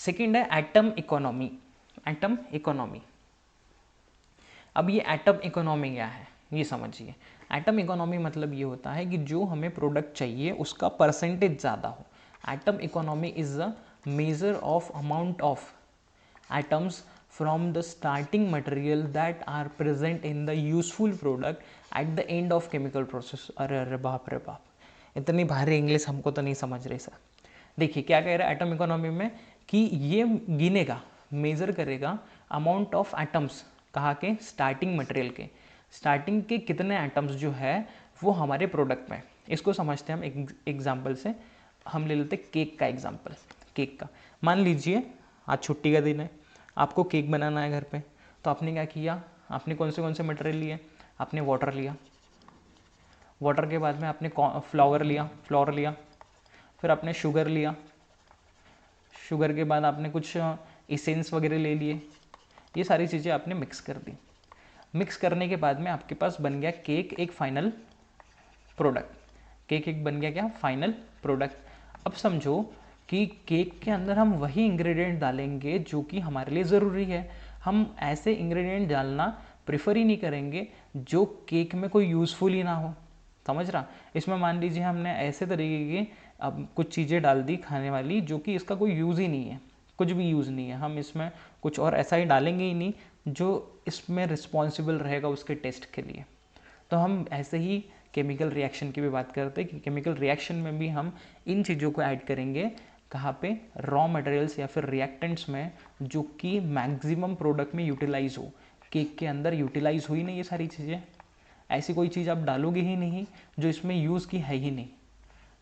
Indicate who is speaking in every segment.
Speaker 1: Second है atom economy. Atom economy, अब ये एटम इकोनॉमी क्या है ये समझिए। एटम इकोनॉमी मतलब ये होता है कि जो हमें प्रोडक्ट चाहिए उसका परसेंटेज ज़्यादा हो। Atom economy is a major of amount of atoms from the starting material that are present in the useful product at the end of chemical process. अरे अरे बाप रे बाप, इतनी भारी इंग्लिश हमको तो नहीं समझ रही सर। देखिए क्या कह रहा है एटम इकोनॉमी में कि ये गिनेगा, मेजर करेगा अमाउंट ऑफ एटम्स, कहाँ के, स्टार्टिंग मटेरियल के, स्टार्टिंग के कितने एटम्स जो है वो हमारे प्रोडक्ट में। इसको समझते हैं हम एग्जाम्पल से। हम ले लेते केक का एग्जाम्पल। केक का मान लीजिए आज छुट्टी का दिन है, आपको केक बनाना है घर पे, तो आपने क्या किया, आपने कौन से मटेरियल लिए, आपने वाटर लिया, वाटर के बाद में आपने फ्लावर लिया, फिर आपने शुगर लिया, शुगर के बाद आपने कुछ इसेंस वगैरह ले लिए, ये सारी चीज़ें आपने मिक्स कर दी। मिक्स करने के बाद में आपके पास बन गया केक, एक फाइनल प्रोडक्ट। केक एक बन गया क्या, फाइनल प्रोडक्ट। अब समझो कि केक के अंदर हम वही इंग्रेडिएंट डालेंगे जो कि हमारे लिए ज़रूरी है। हम ऐसे इंग्रेडिएंट डालना प्रेफर ही नहीं करेंगे जो केक में कोई यूज़फुल ही ना हो। समझ रहा, इसमें मान लीजिए हमने ऐसे तरीके की अब कुछ चीज़ें डाल दी खाने वाली जो कि इसका कोई यूज़ ही नहीं है, कुछ भी यूज़ नहीं है, हम इसमें कुछ और ऐसा ही डालेंगे ही नहीं जो इसमें रिस्पॉन्सिबल रहेगा उसके टेस्ट के लिए। तो हम ऐसे ही केमिकल रिएक्शन की भी बात करते हैं कि केमिकल रिएक्शन में भी हम इन चीज़ों को ऐड करेंगे, कहाँ पे, रॉ मटेरियल्स या फिर रिएक्टेंट्स में, जो कि मैक्सिमम प्रोडक्ट में यूटिलाइज हो। केक के अंदर यूटिलाइज हुई नहीं ये सारी चीज़ें, ऐसी कोई चीज़ आप डालोगे ही नहीं जो इसमें यूज़ की है ही नहीं।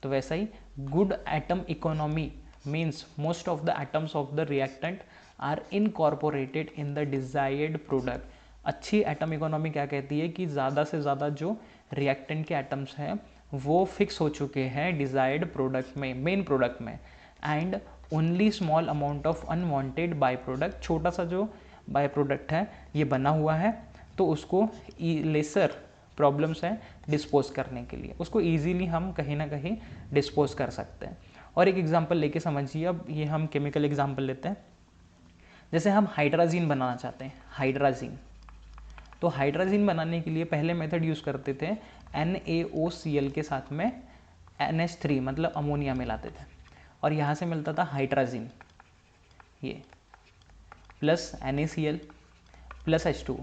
Speaker 1: तो वैसा ही good atom economy means most of the atoms of the reactant are incorporated in the desired product. अच्छी एटम इकोनॉमी क्या कहती है कि ज़्यादा से ज़्यादा जो रिएक्टेंट के एटम्स हैं वो फिक्स हो चुके हैं डिजायर्ड प्रोडक्ट में, मेन प्रोडक्ट में, and only small amount of unwanted by product, छोटा सा जो बाई प्रोडक्ट है ये बना हुआ है, तो उसको लेसर प्रॉब्लम्स हैं डिस्पोज करने के लिए, उसको ईजीली हम कहीं ना कहीं डिस्पोज कर सकते हैं। और एक एग्जांपल लेके समझिए, अब ये हम केमिकल एग्जांपल लेते हैं। जैसे हम हाइड्राजीन बनाना चाहते हैं, हाइड्राजीन, तो हाइड्राजीन बनाने के लिए पहले मेथड यूज़ करते थे NaOCl के साथ में NH3 मतलब अमोनिया मिलाते थे, और यहाँ से मिलता था हाइड्राजीन, ये प्लस NaCl प्लस H2।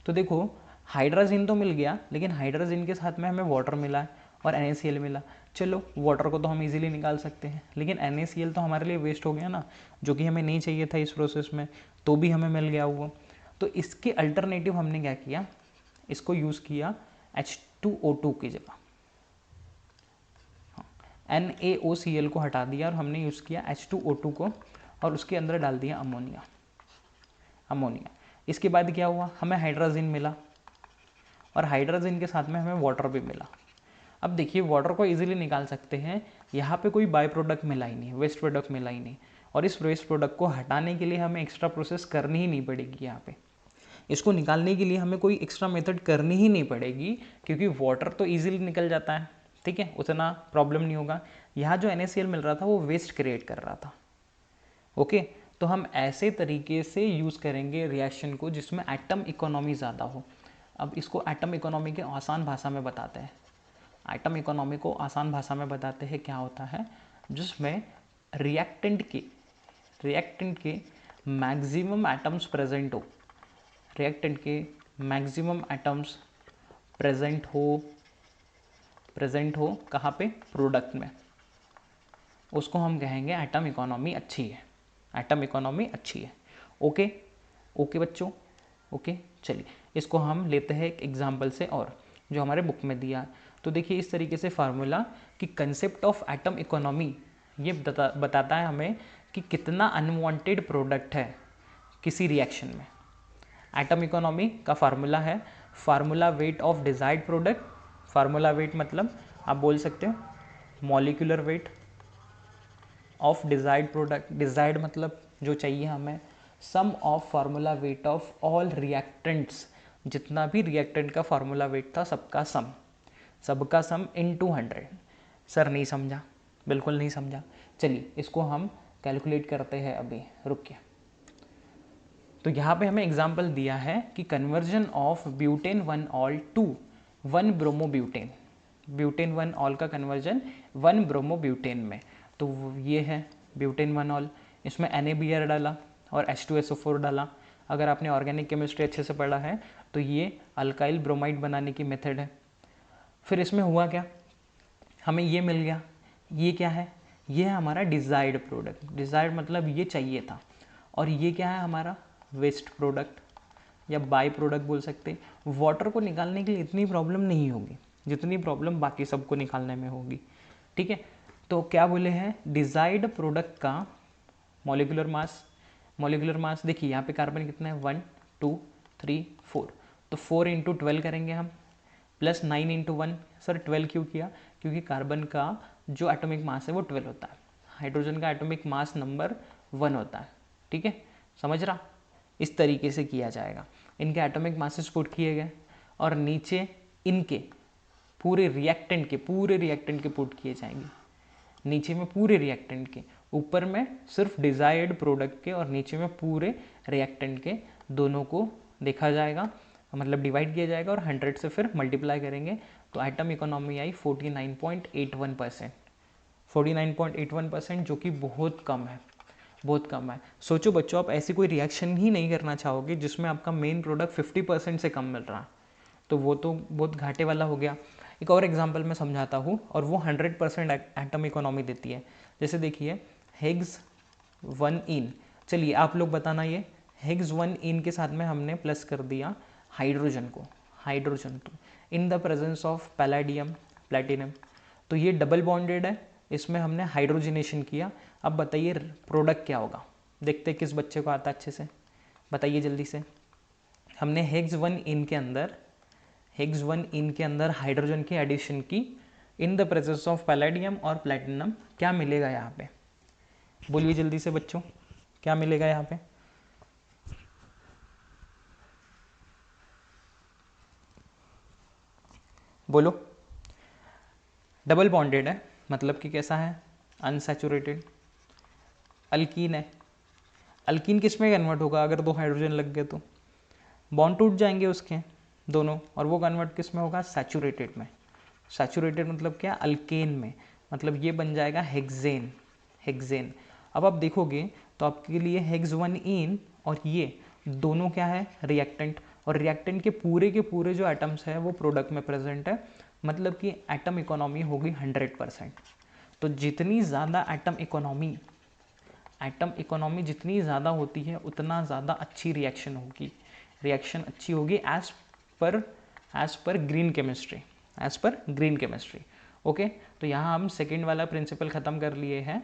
Speaker 1: तो देखो हाइड्राजीन तो मिल गया, लेकिन हाइड्राजीन के साथ में हमें वाटर मिला और NaCl मिला। चलो वाटर को तो हम इजीली निकाल सकते हैं, लेकिन NaCl तो हमारे लिए वेस्ट हो गया ना, जो कि हमें नहीं चाहिए था इस प्रोसेस में, तो भी हमें मिल गया वो। तो इसके अल्टरनेटिव हमने क्या किया, इसको यूज़ किया H2O2 की जगह, NaOCl को हटा दिया और हमने यूज़ किया H2O2 को, और उसके अंदर डाल दिया अमोनिया। इसके बाद क्या हुआ, हमें हाइड्रोजन मिला और हाइड्रोजन के साथ में हमें वाटर भी मिला। अब देखिए वाटर को इजीली निकाल सकते हैं, यहाँ पे कोई बाय प्रोडक्ट मिला ही नहीं, वेस्ट प्रोडक्ट मिला ही नहीं, और इस वेस्ट प्रोडक्ट को हटाने के लिए हमें एक्स्ट्रा प्रोसेस करनी ही नहीं पड़ेगी। यहाँ पे इसको निकालने के लिए हमें कोई एक्स्ट्रा मेथड करनी ही नहीं पड़ेगी, क्योंकि वाटर तो ईजिली निकल जाता है, ठीक है, उतना प्रॉब्लम नहीं होगा। यहाँ जो NaCl मिल रहा था वो वेस्ट क्रिएट कर रहा था। ओके, तो हम ऐसे तरीके से यूज़ करेंगे रिएक्शन को जिसमें एटम इकोनॉमी ज़्यादा हो। अब इसको एटम इकोनॉमी के आसान भाषा में बताते हैं। एटम इकोनॉमी को आसान भाषा में बताते हैं क्या होता है, जिसमें रिएक्टेंट के मैक्सिमम एटम्स प्रेजेंट हो, रिएक्टेंट के मैक्सिमम एटम्स प्रेजेंट हो कहाँ पे, प्रोडक्ट में, उसको हम कहेंगे एटम इकोनॉमी अच्छी है, एटम इकोनॉमी अच्छी है। ओके ओके बच्चों, ओके चलिए इसको हम लेते हैं एक एग्जांपल से और जो हमारे बुक में दिया। तो देखिए इस तरीके से फार्मूला कि कंसेप्ट ऑफ एटम इकोनॉमी ये बताता है हमें कि कितना अनवांटेड प्रोडक्ट है किसी रिएक्शन में। एटम इकोनॉमी का फार्मूला है formula weight of desired product. Formula weight मतलब आप बोल सकते हो molecular weight of desired product, desired मतलब जो चाहिए हमें, sum of formula weight of all reactants, जितना भी रिएक्टेंट का फार्मूला वेट था सबका सम इन 200। सर नहीं समझा, बिल्कुल नहीं समझा। चलिए इसको हम कैलकुलेट करते हैं अभी, रुकिए। तो यहाँ पे हमें एग्जाम्पल दिया है कि conversion of butane 1 ol to 1 bromobutane, butane 1 ol का कन्वर्जन 1 ब्रोमोब्यूटेन में। तो ये है ब्यूटेन 1 ऑल, इसमें NaBr डाला और H2SO4 डाला। अगर आपने ऑर्गेनिक केमिस्ट्री अच्छे से पढ़ा है तो ये अल्काइल ब्रोमाइड बनाने की मेथड है। फिर इसमें हुआ क्या, हमें ये मिल गया। ये क्या है, ये है हमारा डिज़ायर्ड प्रोडक्ट। डिज़ायर्ड मतलब ये चाहिए था। और ये क्या है हमारा वेस्ट प्रोडक्ट या बाई प्रोडक्ट बोल सकते हैं। वाटर को निकालने के लिए इतनी प्रॉब्लम नहीं होगी जितनी प्रॉब्लम बाकी सबको निकालने में होगी, ठीक है। तो क्या बोले हैं, डिज़ायर्ड प्रोडक्ट का मॉलिक्यूलर मास, मॉलिक्यूलर मास देखिए यहाँ पे कार्बन कितना है 1 2 3 4, तो 4 × 12 करेंगे हम, प्लस 9 × 1। सर 12 क्यों किया, क्योंकि कार्बन का जो एटॉमिक मास है वो 12 होता है, हाइड्रोजन का एटॉमिक मास नंबर 1 होता है, ठीक है, समझ रहा। इस तरीके से किया जाएगा। इनके एटॉमिक मासेस पुट किए गए और नीचे इनके पूरे रिएक्टेंट के पुट किए जाएंगे। नीचे में पूरे रिएक्टेंट के, ऊपर में सिर्फ डिज़ायर्ड प्रोडक्ट के और नीचे में पूरे रिएक्टेंट के, दोनों को देखा जाएगा, मतलब डिवाइड किया जाएगा और 100 से फिर मल्टीप्लाई करेंगे। तो एटम इकोनॉमी आई 49.81%, 49.81%, जो कि बहुत कम है, बहुत कम है। सोचो बच्चों, आप ऐसी कोई रिएक्शन ही नहीं करना चाहोगे जिसमें आपका मेन प्रोडक्ट 50% से कम मिल रहा है, तो वो तो बहुत घाटे वाला हो गया। एक और एग्जांपल मैं समझाता हूँ और वो 100% एटम इकोनॉमी देती है। जैसे देखिए हिग्स 1 इन, चलिए आप लोग बताना, ये हिग्स 1 इन के साथ में हमने प्लस कर दिया हाइड्रोजन को, in the presence of palladium platinum, तो ये डबल बॉन्डेड है, इसमें हमने हाइड्रोजनेशन किया। अब बताइए प्रोडक्ट क्या होगा, देखते किस बच्चे को आता अच्छे से, बताइए जल्दी से। हमने हिग्स 1 इन के अंदर हाइड्रोजन की एडिशन की in the presence of palladium और प्लेटिनम, क्या मिलेगा यहाँ पे, बोलिए जल्दी से बच्चों, क्या मिलेगा यहाँ पे। बोलो। डबल बॉन्डेड है, मतलब कि कैसा है, अनसैचुरेटेड। अल्कीन है, अल्कीन किस में कन्वर्ट होगा, अगर 2 हाइड्रोजन लग गए तो बॉन्ड टूट जाएंगे उसके दोनों, और वो कन्वर्ट किस में होगा, सैचुरेटेड में। सैचुरेटेड मतलब क्या, अल्केन में, मतलब ये बन जाएगा हेक्सेन। अब आप देखोगे तो आपके लिए हेक्स 1 इन और ये दोनों क्या है, रिएक्टेंट, और रिएक्टेंट के पूरे जो एटम्स है वो प्रोडक्ट में प्रेजेंट है, मतलब कि एटम इकोनॉमी होगी 100%। तो जितनी ज़्यादा एटम इकोनॉमी जितनी ज़्यादा होती है उतना ज़्यादा अच्छी रिएक्शन होगी, as per green chemistry, okay. तो यहाँ हम सेकेंड वाला प्रिंसिपल ख़त्म कर लिए हैं।